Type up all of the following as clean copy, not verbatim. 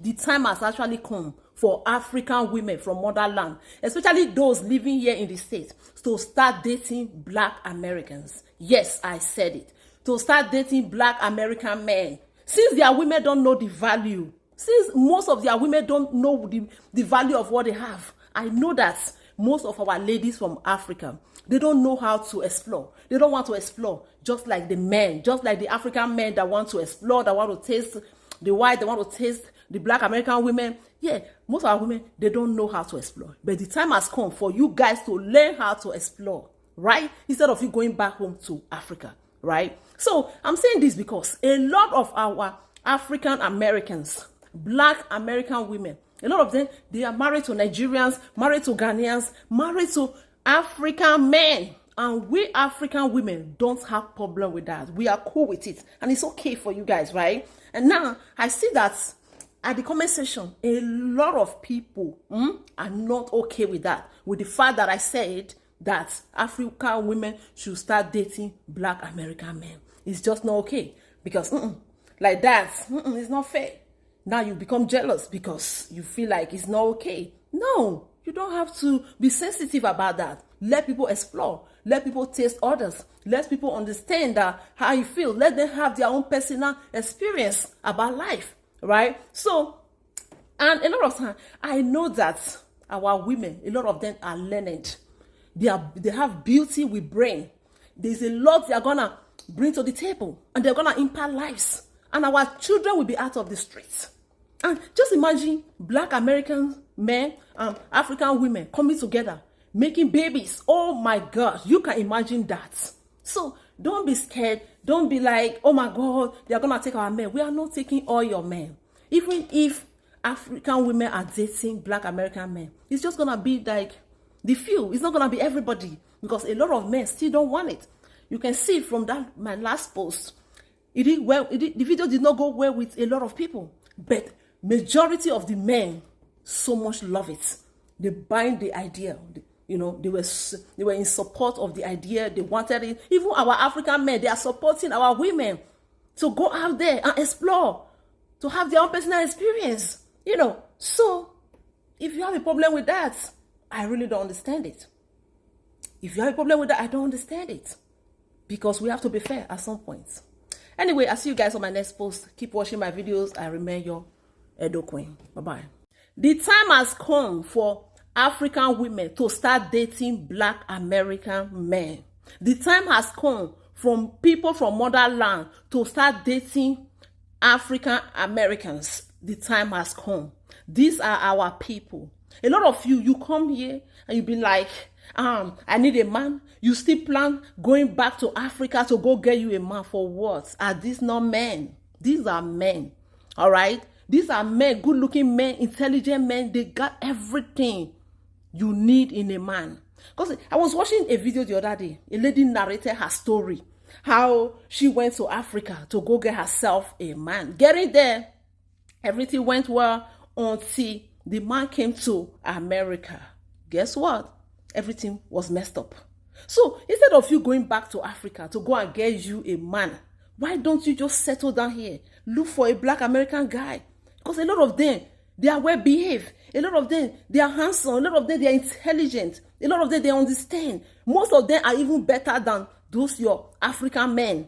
The time has actually come for African women from motherland, especially those living here in the States, to start dating Black Americans. Yes, I said it. To start dating Black American men. Since their women don't know the value, since most of their women don't know the value of what they have, I know that most of our ladies from Africa, they don't know how to explore. They don't want to explore, just like the men, just like the African men that want to explore, that want to taste the white, they want to taste the Black American women. Yeah, most of our women, they don't know how to explore. But the time has come for you guys to learn how to explore, right? Instead of you going back home to Africa, right? So I'm saying this because a lot of our African Americans, Black American women, a lot of them, they are married to Nigerians, married to Ghanaians, married to African men. And we African women don't have problem with that. We are cool with it. And it's okay for you guys, right? And now I see that at the comment section, a lot of people are not okay with that. With the fact that I said that African women should start dating Black American men. It's just not okay. Because like that, it's not fair. Now you become jealous because you feel like it's not okay. No, you don't have to be sensitive about that. Let people explore. Let people taste others. Let people understand how you feel. Let them have their own personal experience about life, right? So, and a lot of times, I know that our women, a lot of them are learned. They have beauty with brain. There's a lot they are gonna bring to the table, and they're gonna impact lives. And our children will be out of the streets. And just imagine Black American men and African women coming together, making babies. Oh my God, you can imagine that. So don't be scared. Don't be like, oh my God, they are going to take our men. We are not taking all your men. Even if African women are dating Black American men, it's just going to be like the few. It's not going to be everybody, because a lot of men still don't want it. You can see from that my last post, it did well. The video did not go well with a lot of people, but majority of the men so much love it. They bind the idea. You know, they were in support of the idea. They wanted it. Even our African men, they are supporting our women to go out there and explore, to have their own personal experience. You know, so if you have a problem with that, I really don't understand it. If you have a problem with that, I don't understand it, because we have to be fair at some point. Anyway, I'll see you guys on my next post. Keep watching my videos. I remain your Edo Queen. Bye-bye. The time has come for African women to start dating Black American men. The time has come from people from motherland to start dating African Americans. The time has come. These are our people. A lot of you come here and you be like, I need a man. You still plan going back to Africa to go get you a man for what? Are these not men? These are men. All right? These are men, good-looking men, intelligent men. They got everything you need in a man. Because I was watching a video the other day. A lady narrated her story. How she went to Africa to go get herself a man. Getting there, everything went well until the man came to America. Guess what? Everything was messed up. So instead of you going back to Africa to go and get you a man, why don't you just settle down here? Look for a Black American guy. Because a lot of them, they are well behaved. A lot of them, they are handsome. A lot of them, they are intelligent. A lot of them, they understand. Most of them are even better than those your African men.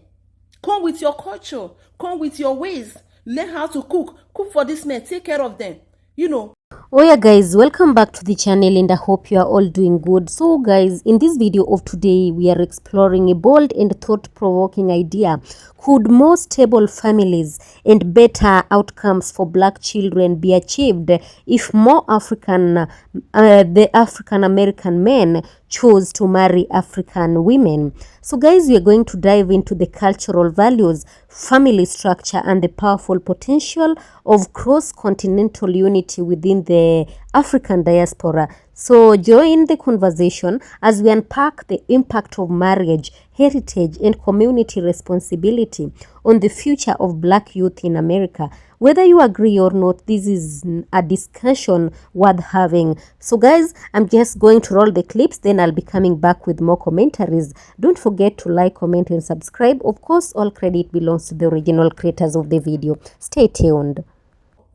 Come with your culture. Come with your ways. Learn how to cook. Cook for these men. Take care of them. You know. Oh yeah guys, welcome back to the channel, and I hope you are all doing good. So guys, in this video of today, we are exploring a bold and thought-provoking idea. Could more stable families and better outcomes for Black children be achieved if more the African American men chose to marry African women? So guys, we are going to dive into the cultural values, family structure, and the powerful potential of cross-continental unity within the African diaspora. So join the conversation as we unpack the impact of marriage, heritage, and community responsibility on the future of Black youth in America. Whether you agree or not, this is a discussion worth having. So guys, I'm just going to roll the clips, then I'll be coming back with more commentaries. Don't forget to like, comment, and subscribe. Of course, all credit belongs to the original creators of the video. Stay tuned.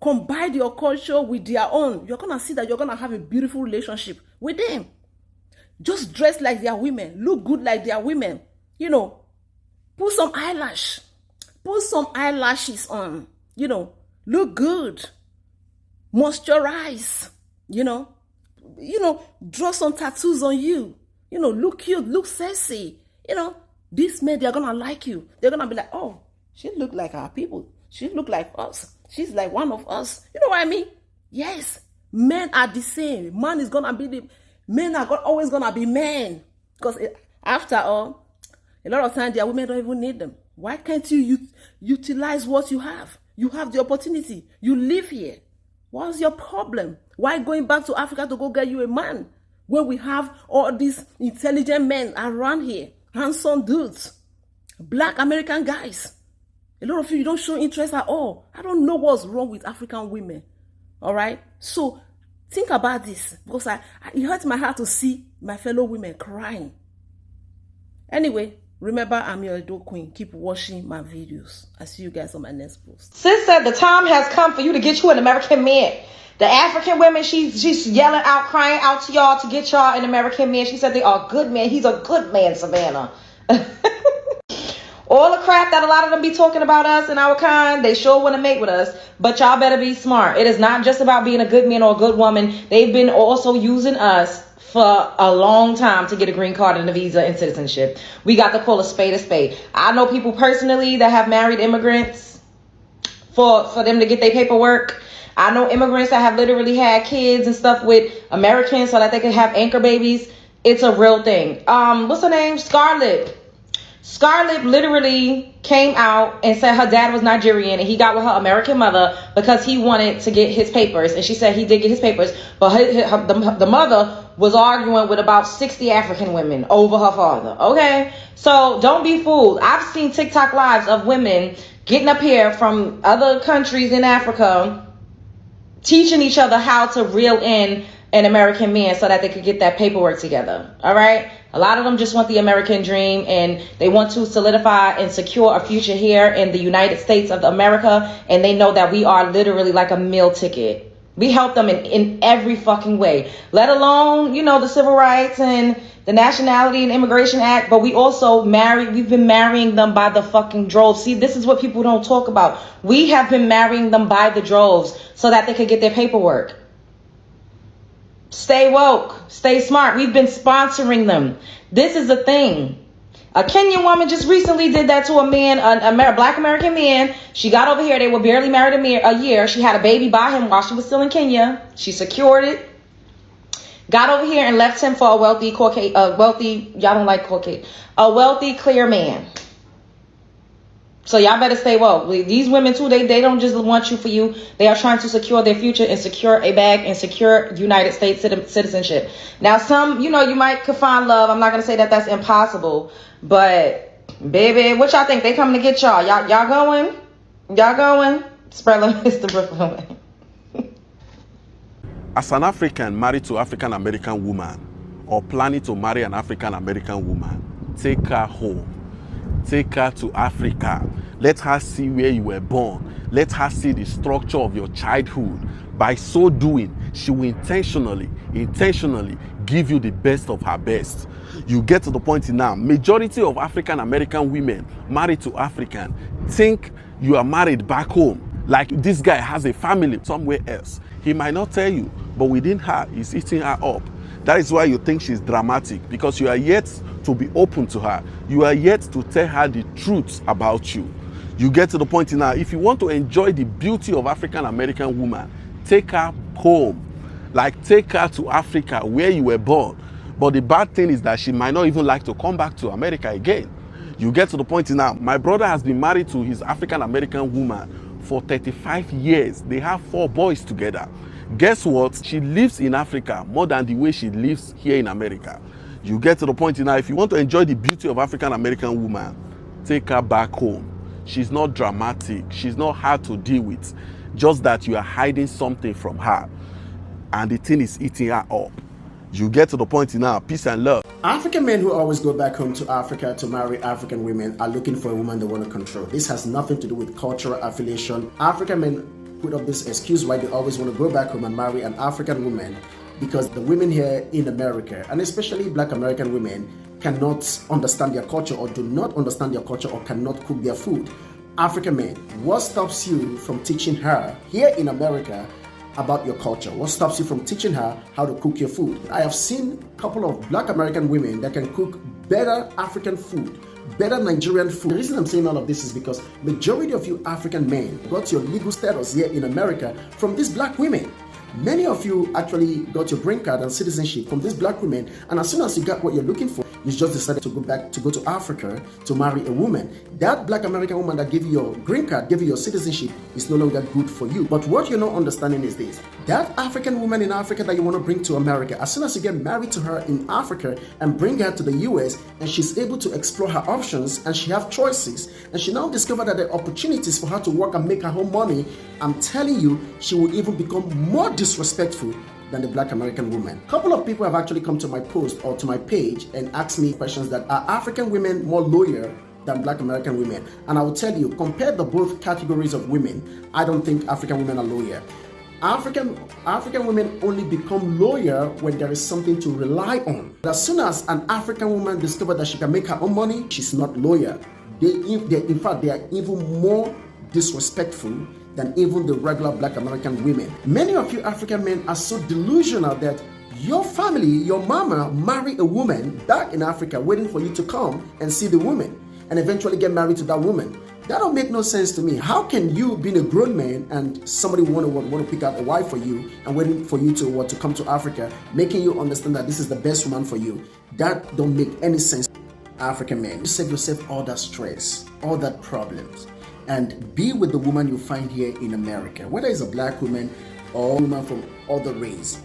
combine your culture with their own, you're going to see that you're going to have a beautiful relationship with them. Just dress like their women. Look good like their women. You know, put some eyelash. Put some eyelashes on. You know, look good. Moisturize. You know, draw some tattoos on you. You know, look cute, look sexy. You know, these men, they're going to like you. They're going to be like, oh, she look like our people. She look like us. She's like one of us. You know what I mean? Yes. Men are the same. Man is going to be the... Men are always going to be men. Because after all, a lot of times their women don't even need them. Why can't you utilize what you have? You have the opportunity. You live here. What's your problem? Why going back to Africa to go get you a man? When we have all these intelligent men around here. Handsome dudes. Black American guys. A lot of you don't show interest at all. I don't know what's wrong with African women. All right? So, think about this. Because it hurts my heart to see my fellow women crying. Anyway, remember, I'm your Edo Queen. Keep watching my videos. I'll see you guys on my next post. Sis said the time has come for you to get you an American man. The African women, she's yelling out, crying out to y'all to get y'all an American man. She said they are good men. He's a good man, Savannah. All the crap that a lot of them be talking about us and our kind, they sure want to mate with us. But y'all better be smart. It is not just about being a good man or a good woman. They've been also using us for a long time to get a green card and a visa and citizenship. We got to call a spade a spade. I know people personally that have married immigrants for them to get their paperwork. I know immigrants that have literally had kids and stuff with Americans so that they could have anchor babies. It's a real thing. What's her name? Scarlett. Scarlett literally came out and said her dad was Nigerian and he got with her American mother because he wanted to get his papers. And she said he did get his papers, but the mother was arguing with about 60 African women over her father. Okay, so don't be fooled. I've seen TikTok lives of women getting up here from other countries in Africa, teaching each other how to reel in an American man so that they could get that paperwork together. All right. A lot of them just want the American dream and they want to solidify and secure a future here in the United States of America. And they know that we are literally like a meal ticket. We help them in every fucking way, let alone, the civil rights and the Nationality and Immigration Act. But we also we've been marrying them by the fucking droves. See, this is what people don't talk about. We have been marrying them by the droves so that they could get their paperwork. Stay woke, stay smart. We've been sponsoring them. This is a thing. A Kenyan woman just recently did that to a man, a black American man. She got over here. They were barely married a year. She had a baby by him while she was still in Kenya. She secured it. Got over here and left him for a wealthy, y'all don't like Caucasian, a wealthy, clear man. So y'all better stay woke. These women too, they don't just want you for you. They are trying to secure their future and secure a bag and secure United States citizenship. Now some, you could find love. I'm not going to say that that's impossible. But baby, what y'all think? They coming to get y'all. Y'all going? Y'all going? Spread love, Mr. Brooklyn. As an African married to African American woman or planning to marry an African American woman, take her home. Take her to Africa. Let her see where you were born. Let her see the structure of your childhood. By so doing, she will intentionally give you the best of her best. You get to the point now, majority of African American women married to African think you are married back home. Like this guy has a family somewhere else. He might not tell you, but within her, he's eating her up. That is why you think she's dramatic, because you are yet to be open to her. You are yet to tell her the truth about you. You get to the point now, if you want to enjoy the beauty of African American woman, take her home. Like take her to Africa where you were born. But the bad thing is that she might not even like to come back to America again. You get to the point now, my brother has been married to his African American woman for 35 years. They have 4 boys together. Guess what? She lives in Africa more than the way she lives here in America. You get to the point now, if you want to enjoy the beauty of African American woman, take her back home. She's not dramatic. She's not hard to deal with. Just that you are hiding something from her. And the thing is eating her up. You get to the point now, peace and love. African men who always go back home to Africa to marry African women are looking for a woman they want to control. This has nothing to do with cultural affiliation. African men put up this excuse why they always want to go back home and marry an African woman, because the women here in America, and especially Black American women, cannot understand their culture or do not understand their culture or cannot cook their food. African men, what stops you from teaching her here in America about your culture? What stops you from teaching her how to cook your food? I have seen a couple of Black American women that can cook better African food, better Nigerian food. The reason I'm saying all of this is because majority of you African men got your legal status here in America from these Black women. Many of you actually got your green card and citizenship from these Black women, and as soon as you got what you're looking for, you just decided to go to Africa to marry a woman. That Black American woman that gave you your green card, gave you your citizenship, is no longer good for you. But what you're not understanding is this: that African woman in Africa that you want to bring to America, as soon as you get married to her in Africa and bring her to the US, and she's able to explore her options and she have choices, and she now discovered that there are opportunities for her to work and make her own money, I'm telling you, she will even become more disrespectful than the Black American woman. A couple of people have actually come to my post or to my page and asked me questions that are African women more loyal than Black American women? And I will tell you, compare the both categories of women, I don't think African women are loyal. African women only become loyal when there is something to rely on. But as soon as an African woman discovers that she can make her own money, she's not loyal. In fact, they are even more disrespectful than even the regular Black American women. Many of you African men are so delusional that your family, your mama, marry a woman back in Africa waiting for you to come and see the woman and eventually get married to that woman. That don't make no sense to me. How can you, being a grown man, and somebody want to pick out a wife for you and waiting for you to come to Africa, making you understand that this is the best woman for you? That don't make any sense. African men, you save yourself all that stress, all that problems, and be with the woman you find here in America, whether it's a Black woman or a woman from other race.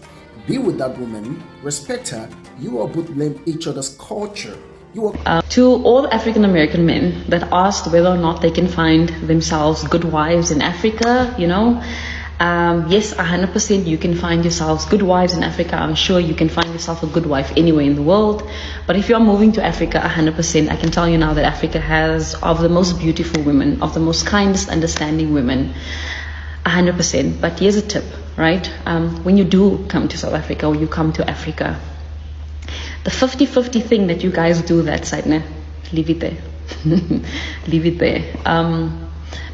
Be with that woman, respect her. You all both learn each other's culture. To all African American men that asked whether or not they can find themselves good wives in Africa, yes, 100% you can find yourselves good wives in Africa. I'm sure you can find yourself a good wife anywhere in the world. But if you're moving to Africa, 100%, I can tell you now that Africa has of the most beautiful women, of the most kindest, understanding women, 100%. But here's a tip, right? When you do come to South Africa or you come to Africa, the 50-50 thing that you guys do that side, leave it there. Leave it there.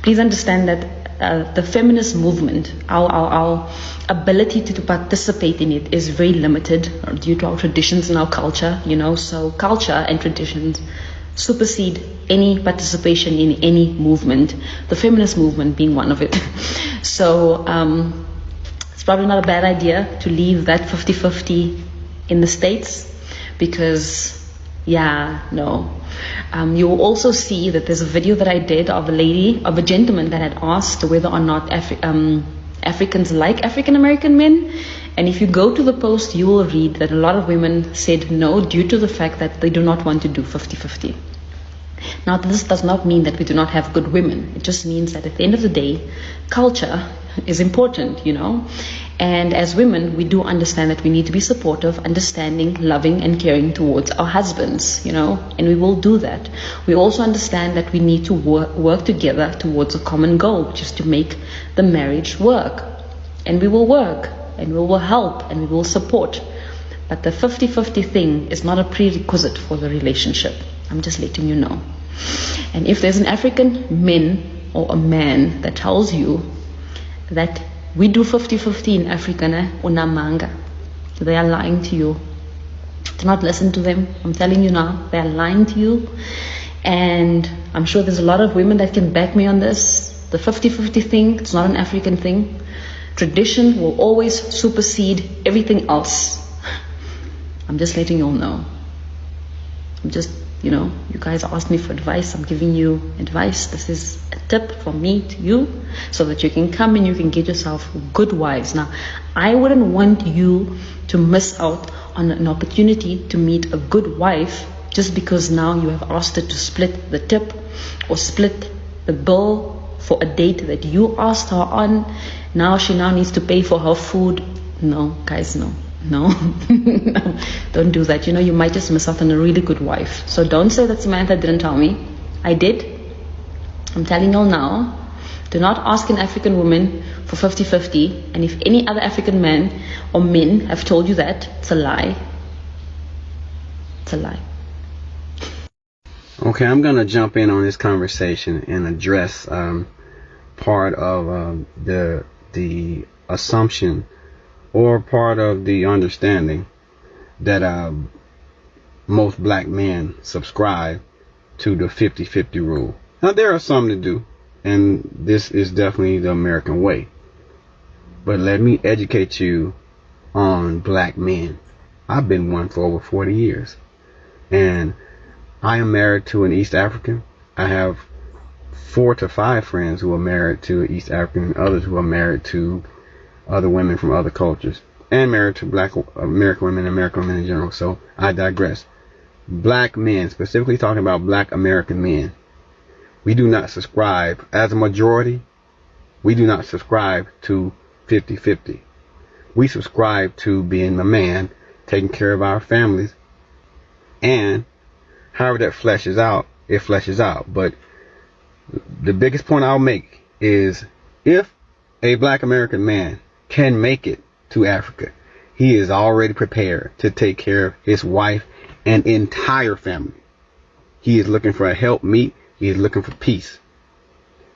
Please understand that the feminist movement, our ability to participate in it is very limited due to our traditions and our culture, so culture and traditions supersede any participation in any movement, the feminist movement being one of it. So it's probably not a bad idea to leave that 50-50 in the States, because you will also see that there's a video that I did of a gentleman that had asked whether or not Africans like African American men. And if you go to the post, you will read that a lot of women said no due to the fact that they do not want to do 50-50. Now, this does not mean that we do not have good women. It just means that at the end of the day, culture is important, And as women, we do understand that we need to be supportive, understanding, loving, and caring towards our husbands, and we will do that. We also understand that we need to work together towards a common goal, which is to make the marriage work. And we will work, and we will help, and we will support. But the 50-50 thing is not a prerequisite for the relationship. I'm just letting you know. And if there's an African or a man that tells you that we do 50-50 in Africa, unamanga, they are lying to you. Do not listen to them. I'm telling you now, they are lying to you. And I'm sure there's a lot of women that can back me on this. The 50-50 thing, it's not an African thing. Tradition will always supersede everything else. I'm just letting you all know. You guys asked me for advice. I'm giving you advice. This is a tip from me to you so that you can come and you can get yourself good wives. Now, I wouldn't want you to miss out on an opportunity to meet a good wife just because now you have asked her to split the tip or split the bill for a date that you asked her on. Now she needs to pay for her food. No, guys, no. No, don't do that. You might just miss out on a really good wife. So don't say that Samantha didn't tell me. I did. I'm telling you all now. Do not ask an African woman for 50-50, and if any other African man or men have told you that, it's a lie. It's a lie. Okay, I'm going to jump in on this conversation and address part of the assumption or part of the understanding that most black men subscribe to the 50-50 rule. Now, there are some that do, and this is definitely the American way. But let me educate you on black men. I've been one for over 40 years, and I am married to an East African. I have 4 to 5 friends who are married to East African, and others who are married to other women from other cultures, and married to black American women and American women in general. So I digress. Black men, specifically talking about black American men, we do not subscribe, as a majority, we do not subscribe to 50-50. We subscribe to being a man, taking care of our families, and however that fleshes out, it fleshes out. But the biggest point I'll make is, if a black American man can make it to Africa, he is already prepared to take care of his wife and entire family. He is looking for a helpmeet. He is looking for peace.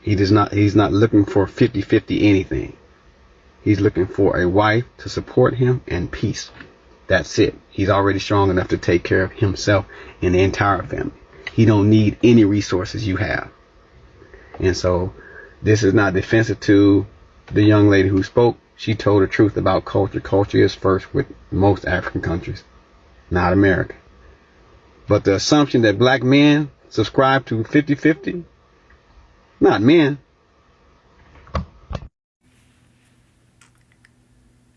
He's not looking for 50-50 anything. He's looking for a wife to support him and peace. That's it. He's already strong enough to take care of himself and the entire family. He don't need any resources you have. And so this is not defensive to the young lady who spoke. She told the truth about culture. Culture is first with most African countries, not America. But the assumption that black men subscribe to 50-50, not men.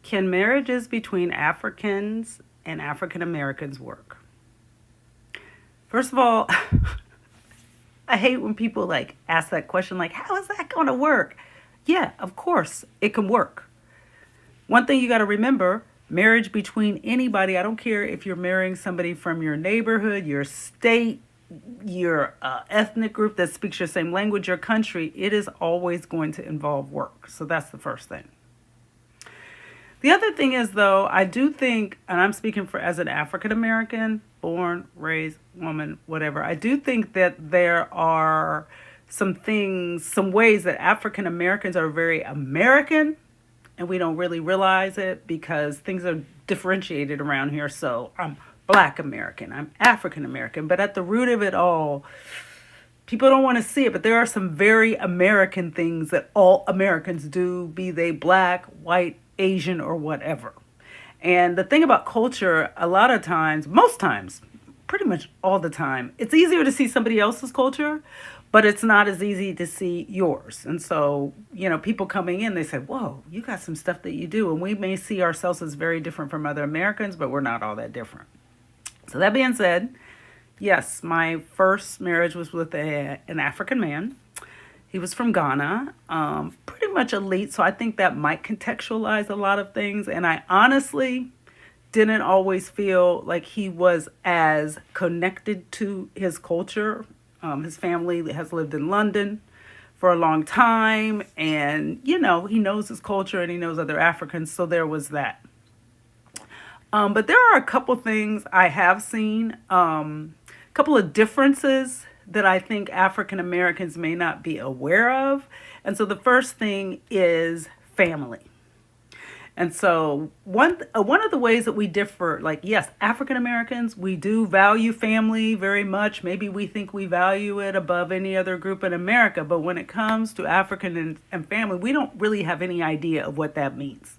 Can marriages between Africans and African Americans work? First of all, I hate when people ask that question, how is that going to work? Yeah, of course it can work. One thing you got to remember, marriage between anybody, I don't care if you're marrying somebody from your neighborhood, your state, your ethnic group that speaks your same language, your country, it is always going to involve work. So that's the first thing. The other thing is, though, I do think, and I'm speaking as an African American, born, raised, woman, whatever, I do think that there are some ways that African Americans are very American, and we don't really realize it because things are differentiated around here. So I'm Black American, I'm African American, but at the root of it all, people don't want to see it, but there are some very American things that all Americans do, be they Black, white, Asian, or whatever. And the thing about culture, a lot of times, most times, pretty much all the time, it's easier to see somebody else's culture, but it's not as easy to see yours. And so, people coming in, they say, whoa, you got some stuff that you do. And we may see ourselves as very different from other Americans, but we're not all that different. So that being said, yes, my first marriage was with an African man. He was from Ghana, pretty much elite. So I think that might contextualize a lot of things. And I honestly didn't always feel like he was as connected to his culture. His family has lived in London for a long time. And, he knows his culture and he knows other Africans. So there was that. But there are a couple things I have seen, a couple of differences that I think African Americans may not be aware of. And so the first thing is family. And so one of the ways that we differ, yes, African Americans, we do value family very much. Maybe we think we value it above any other group in America. But when it comes to African and family, we don't really have any idea of what that means.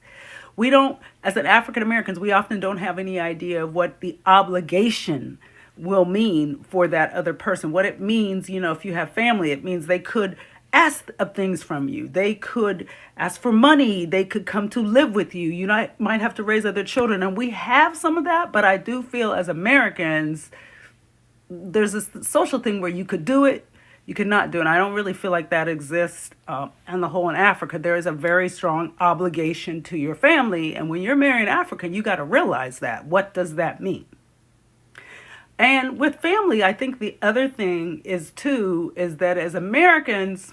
We don't, as an African Americans, we often don't have any idea of what the obligation will mean for that other person. What it means, if you have family, it means they could ask of things from you. They could ask for money. They could come to live with you. You might have to raise other children. And we have some of that, but I do feel as Americans, there's this social thing where you could do it, you could not do it. And I don't really feel like that exists on the whole in Africa. There is a very strong obligation to your family. And when you're marrying African, you got to realize that. What does that mean? And with family, I think the other thing is that as Americans,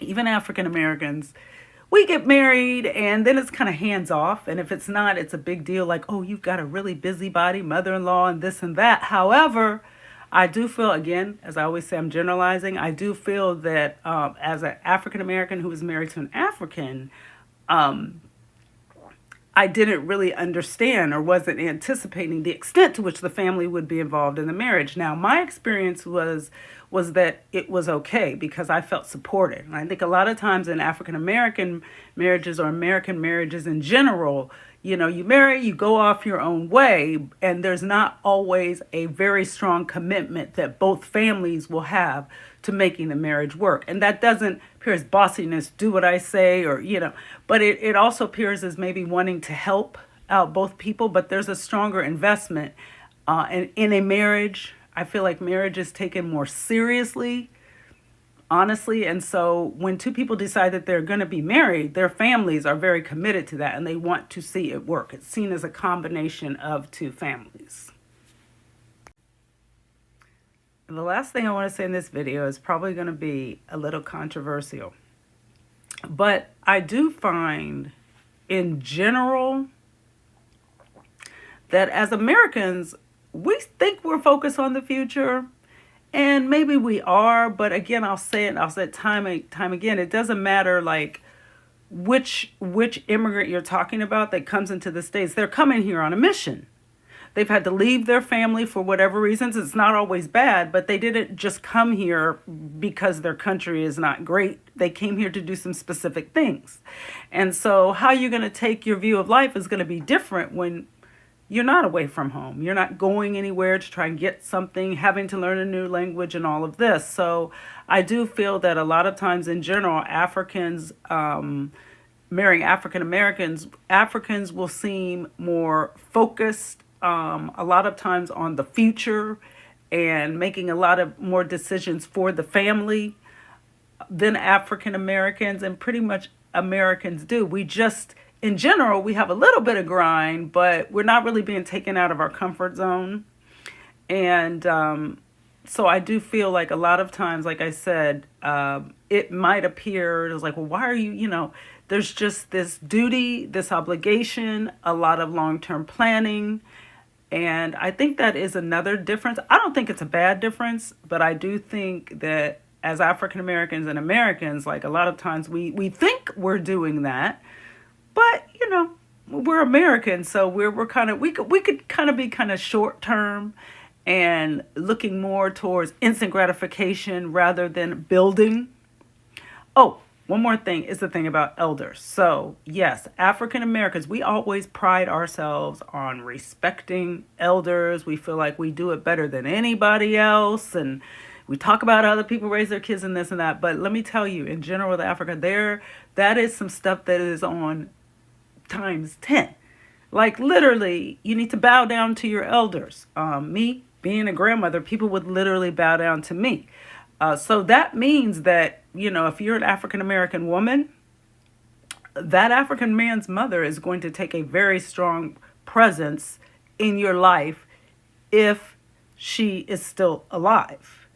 even African Americans, we get married and then it's kind of hands off. And if it's not, it's a big deal like, oh, you've got a really busybody mother in law and this and that. However, I do feel, again, as I always say, I'm generalizing, I do feel that as an African American who was married to an African, I didn't really understand or wasn't anticipating the extent to which the family would be involved in the marriage. Now, my experience was that it was okay because I felt supported. And I think a lot of times in African American marriages or American marriages in general, you know, you marry, you go off your own way, and there's not always a very strong commitment that both families will have to making the marriage work. And that doesn't appear as bossiness, do what I say, or, you know, but it also appears as maybe wanting to help out both people, but there's a stronger investment in a marriage. I feel like marriage is taken more seriously, honestly. And so when two people decide that they're going to be married, their families are very committed to that and they want to see it work. It's seen as a combination of two families. And the last thing I want to say in this video is probably going to be a little controversial. But I do find in general that as Americans, we think we're focused on the future, and maybe we are, but again, I'll say it time and time again, it doesn't matter like which immigrant you're talking about that comes into the States. They're coming here on a mission. They've had to leave their family for whatever reasons. It's not always bad, but they didn't just come here because their country is not great. They came here to do some specific things. And so how you're going to take your view of life is going to be different when you're not away from home. You're not going anywhere to try and get something, having to learn a new language and all of this. So I do feel that a lot of times in general, Africans marrying African Americans, Africans will seem more focused a lot of times on the future and making a lot of more decisions for the family than African Americans and pretty much Americans do. We just, in general, we have a little bit of grind, but we're not really being taken out of our comfort zone. And so I do feel like a lot of times, like I said, it might appear, it was like, well, why are you, you know, there's just this duty, this obligation, a lot of long-term planning. And I think that is another difference. I don't think it's a bad difference, but I do think that as African Americans and Americans, like a lot of times we think we're doing that, but you know, we're Americans, so we're kind of, we could kind of be kind of short term and looking more towards instant gratification rather than building. Oh, one more thing is the thing about elders. So yes, African Americans, we always pride ourselves on respecting elders. We feel like we do it better than anybody else. And we talk about how other people raise their kids and this and that. But let me tell you, in general with Africa, that is some stuff that is on times 10. Like literally, you need to bow down to your elders. Me being a grandmother, people would literally bow down to me. So that means that, you know, if you're an African American woman, that African man's mother is going to take a very strong presence in your life if she is still alive.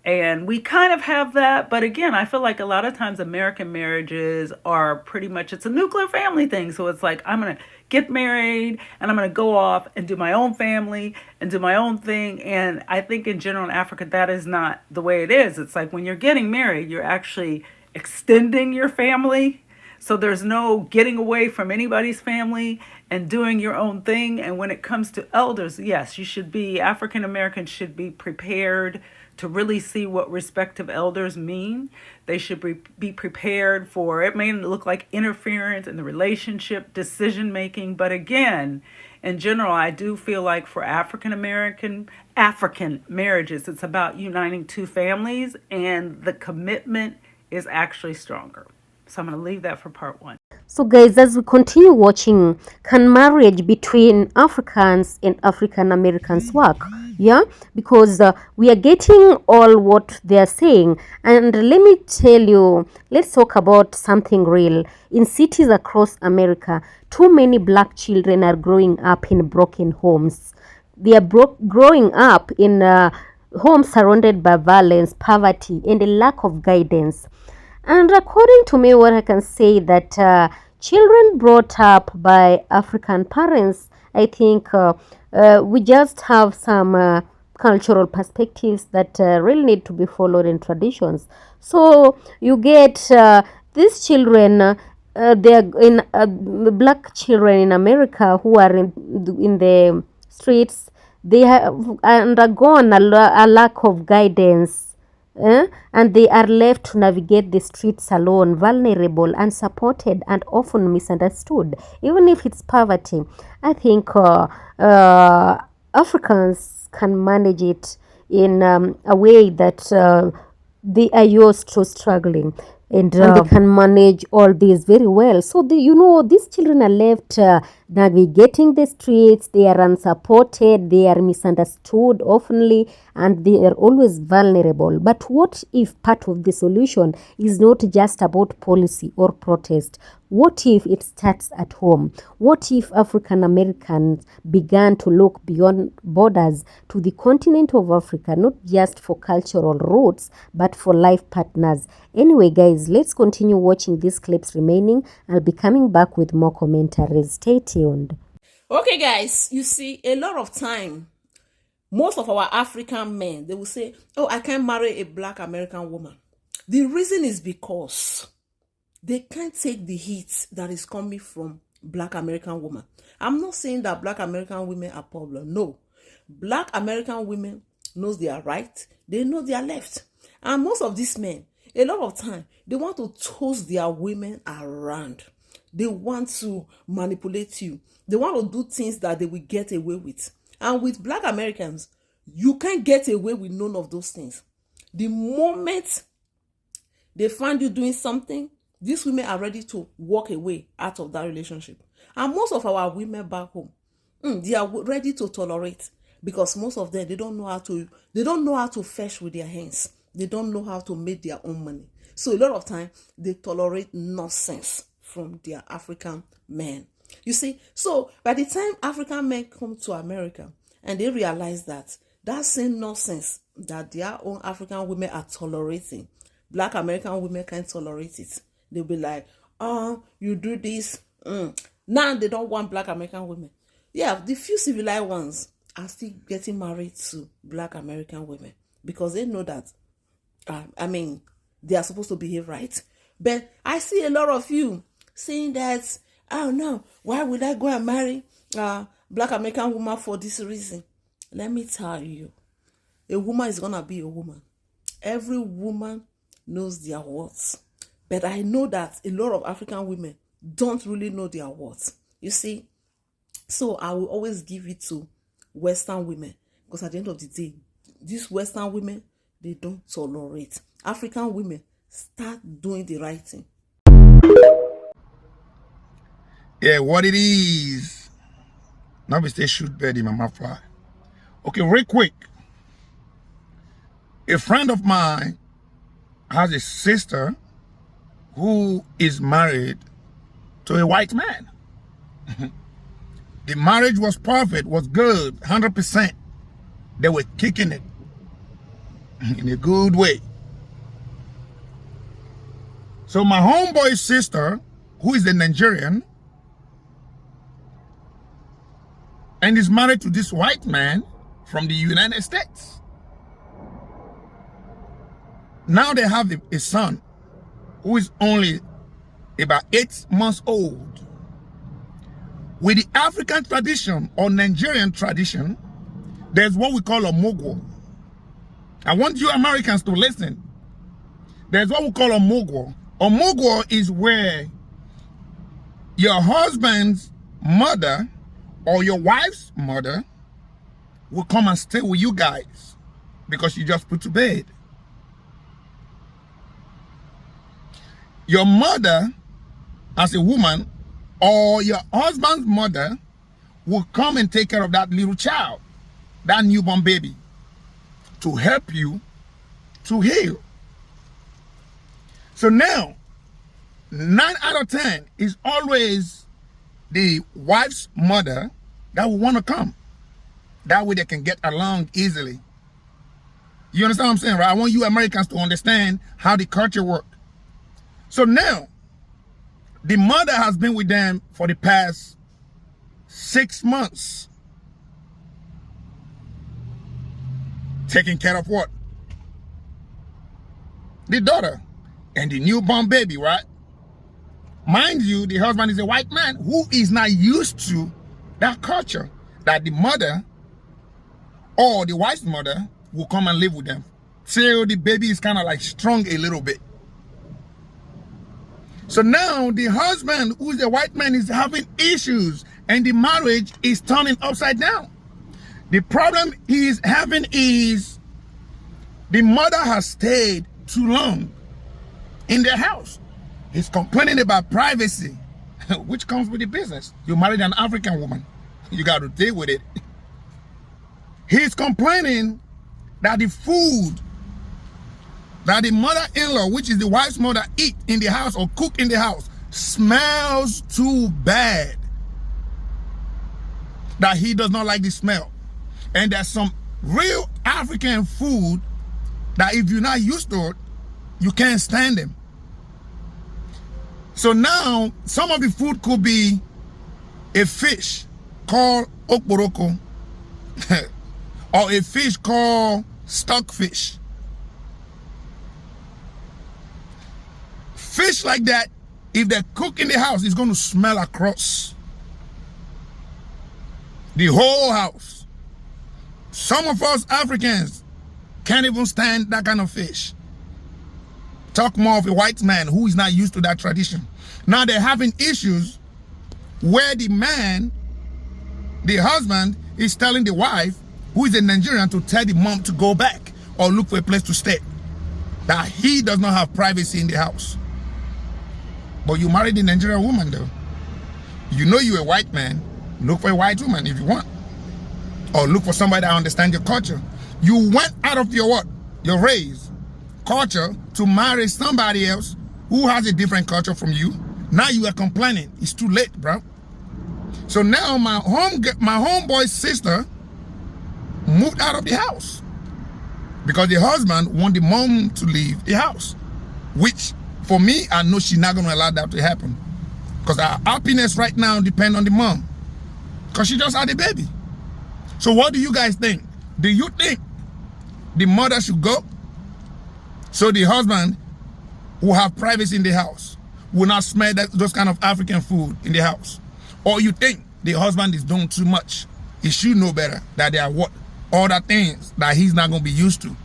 And we kind of have that. But again, I feel like a lot of times American marriages are pretty much, it's a nuclear family thing. So it's like, I'm going to get married and I'm going to go off and do my own family and do my own thing. And I think in general in Africa, that is not the way it is. It's like when you're getting married, you're actually extending your family. So there's no getting away from anybody's family and doing your own thing. And when it comes to elders, yes, you should be, African Americans should be prepared to really see what respective elders mean. They should be prepared for, it may look like interference in the relationship, decision making. But again, in general, I do feel like for African marriages, it's about uniting two families and the commitment is actually stronger. So I'm going to leave that for part one. So guys, as we continue watching, can marriage between Africans and African Americans work? Yeah, because we are getting all what they are saying. And let me tell you, let's talk about something real. In cities across America, too many black children are growing up in broken homes. They are growing up in homes surrounded by violence, poverty, and a lack of guidance. And according to me, what I can say that children brought up by African parents, I think we just have some cultural perspectives that really need to be followed in traditions. So you get these children, they are in black children in America who are in the streets. They have undergone a lack of guidance, and they are left to navigate the streets alone, vulnerable, unsupported, and often misunderstood, even if it's poverty. I think Africans can manage it in a way that they are used to struggling, and they can manage all this very well. So these children are left navigating the streets. They are unsupported, they are misunderstood oftenly, and they are always vulnerable. But what if part of the solution is not just about policy or protest? What if it starts at home? What if African Americans began to look beyond borders to the continent of Africa, not just for cultural roots, but for life partners? Anyway, guys, let's continue watching these clips remaining. I'll be coming back with more commentaries. Stay tuned. Okay, guys, you see, a lot of time, most of our African men, they will say, oh, I can't marry a black American woman. The reason is because they can't take the heat that is coming from black American women. I'm not saying that black American women are problem. No. Black American women knows they are right. They know they are left. And most of these men, a lot of time, they want to toss their women around. They want to manipulate you. They want to do things that they will get away with. And with black Americans, you can't get away with none of those things. The moment they find you doing something, these women are ready to walk away out of that relationship. And most of our women back home, they are ready to tolerate, because most of them, they don't know how to fetch with their hands. They don't know how to make their own money. So a lot of time, they tolerate nonsense from their African men. You see, so by the time African men come to America and they realize that same nonsense that their own African women are tolerating, black American women can't tolerate it. They'll be like, oh, you do this. Now they don't want black American women. Yeah, the few civilized ones are still getting married to black American women because they know that, they are supposed to behave right. But I see a lot of you saying that, oh no, why would I go and marry a black American woman for this reason? Let me tell you, a woman is going to be a woman. Every woman knows their worth. But I know that a lot of African women don't really know their worth. You see? So I will always give it to Western women. Because at the end of the day, these Western women, they don't tolerate. African women, start doing the right thing. Yeah, what it is. Now we stay shoot Betty, mama fly. Okay, real quick. A friend of mine has a sister who is married to a white man. The marriage was perfect, was good, 100%. They were kicking it in a good way. So my homeboy's sister, who is a Nigerian, and is married to this white man from the United States. Now they have a son who is only about 8 months old. With the African tradition or Nigerian tradition, there's what we call a mogwo. I want you Americans to listen. There's what we call a mogwo. A mogwo is where your husband's mother or your wife's mother will come and stay with you guys because you just put to bed. Your mother, as a woman, or your husband's mother will come and take care of that little child, that newborn baby, to help you to heal. So now, 9 out of 10 is always the wife's mother that will want to come. That way they can get along easily. You understand what I'm saying, right? I want you Americans to understand how the culture works. So now, the mother has been with them for the past 6 months. Taking care of what? The daughter and the newborn baby, right? Mind you, the husband is a white man who is not used to that culture, that the mother or the wife's mother will come and live with them till the baby is kind of like strong a little bit. So now the husband, who's the white man, is having issues and the marriage is turning upside down. The problem he's having is the mother has stayed too long in their house. He's complaining about privacy, which comes with the business. You married an African woman, you got to deal with it. He's complaining that the food that the mother-in-law, which is the wife's mother, eat in the house or cook in the house smells too bad. That he does not like the smell. And there's some real African food that if you're not used to it, you can't stand them. So now, some of the food could be a fish called okporoko or a fish called stockfish. Fish like that, if they cook in the house, it's going to smell across the whole house. Some of us Africans can't even stand that kind of fish. Talk more of a white man who is not used to that tradition. Now they're having issues where the man, the husband, is telling the wife, who is a Nigerian, to tell the mom to go back or look for a place to stay. That he does not have privacy in the house. But you married a Nigerian woman though. You know you're a white man, look for a white woman if you want. Or look for somebody that understands your culture. You went out of your what? Your race, culture, to marry somebody else who has a different culture from you. Now you are complaining. It's too late, bro. So now my homeboy's sister moved out of the house because the husband want the mom to leave the house, which for me, I know she's not going to allow that to happen because our happiness right now depends on the mom because she just had a baby. So what do you guys think? Do you think the mother should go so the husband will have privacy in the house, will not smell those kind of African food in the house? Or you think the husband is doing too much? He should know better that there are what other things that he's not going to be used to.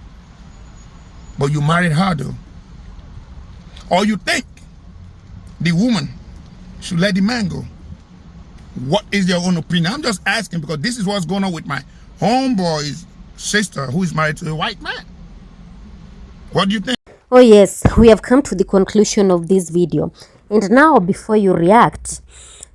But you married her though. Or you think the woman should let the man go? What is your own opinion? I'm just asking because this is what's going on with my homeboy's sister who is married to a white man. What do you think? Oh yes, we have come to the conclusion of this video. And now before you react,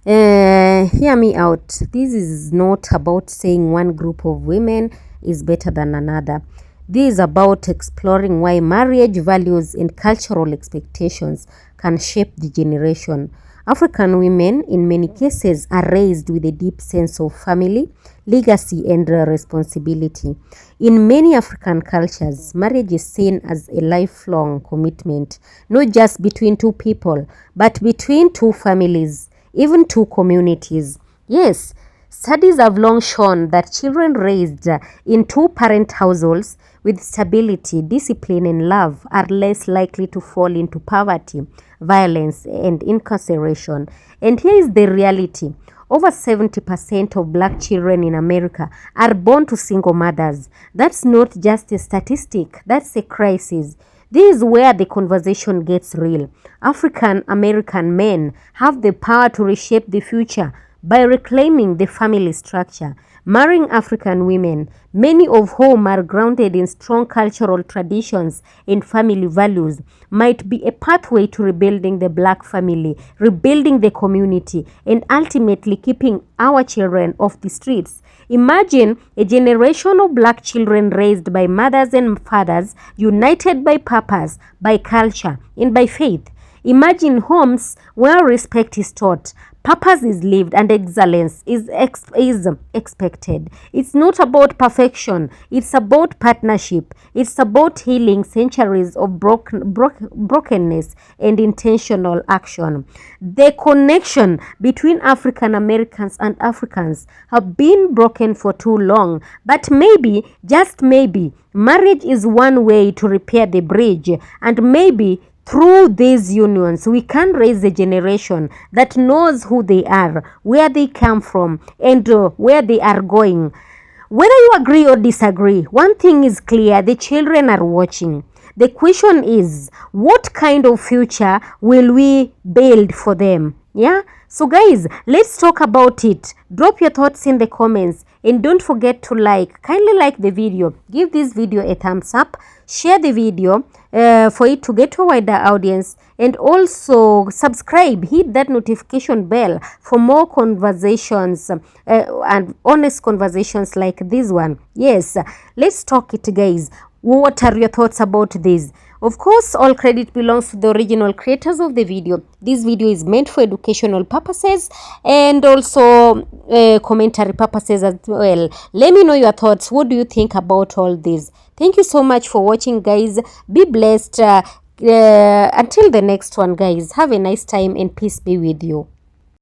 hear me out. This is not about saying one group of women is better than another. This is about exploring why marriage values and cultural expectations can shape the generation. African women, in many cases, are raised with a deep sense of family, legacy, and responsibility. In many African cultures, marriage is seen as a lifelong commitment, not just between two people, but between two families, even two communities. Yes, studies have long shown that children raised in two-parent households with stability, discipline, and love are less likely to fall into poverty, violence, and incarceration. And here is the reality. Over 70% of black children in America are born to single mothers. That's not just a statistic, that's a crisis. This is where the conversation gets real. African American men have the power to reshape the future by reclaiming the family structure. Marrying African women, many of whom are grounded in strong cultural traditions and family values, might be a pathway to rebuilding the black family, rebuilding the community, and ultimately keeping our children off the streets. Imagine a generation of black children raised by mothers and fathers, united by purpose, by culture, and by faith. Imagine homes where respect is taught, purpose is lived, and excellence is expected. It's not about perfection, it's about partnership. It's about healing centuries of brokenness and intentional action. The connection between African Americans and Africans have been broken for too long, but maybe, just maybe, marriage is one way to repair the bridge, and maybe through these unions, we can raise a generation that knows who they are, where they come from, and where they are going. Whether you agree or disagree, one thing is clear: the children are watching. The question is, what kind of future will we build for them? Yeah? So guys, let's talk about it. Drop your thoughts in the comments, and don't forget to kindly like the video. Give this video a thumbs up. Share the video for it to get to a wider audience, and also subscribe. Hit that notification bell for more conversations and honest conversations like this one. Yes, let's talk it, guys. What are your thoughts about this? Of course, all credit belongs to the original creators of the video. This video is meant for educational purposes and also commentary purposes as well. Let me know your thoughts. What do you think about all this? Thank you so much for watching, guys. Be blessed. Until the next one, guys. Have a nice time and peace be with you.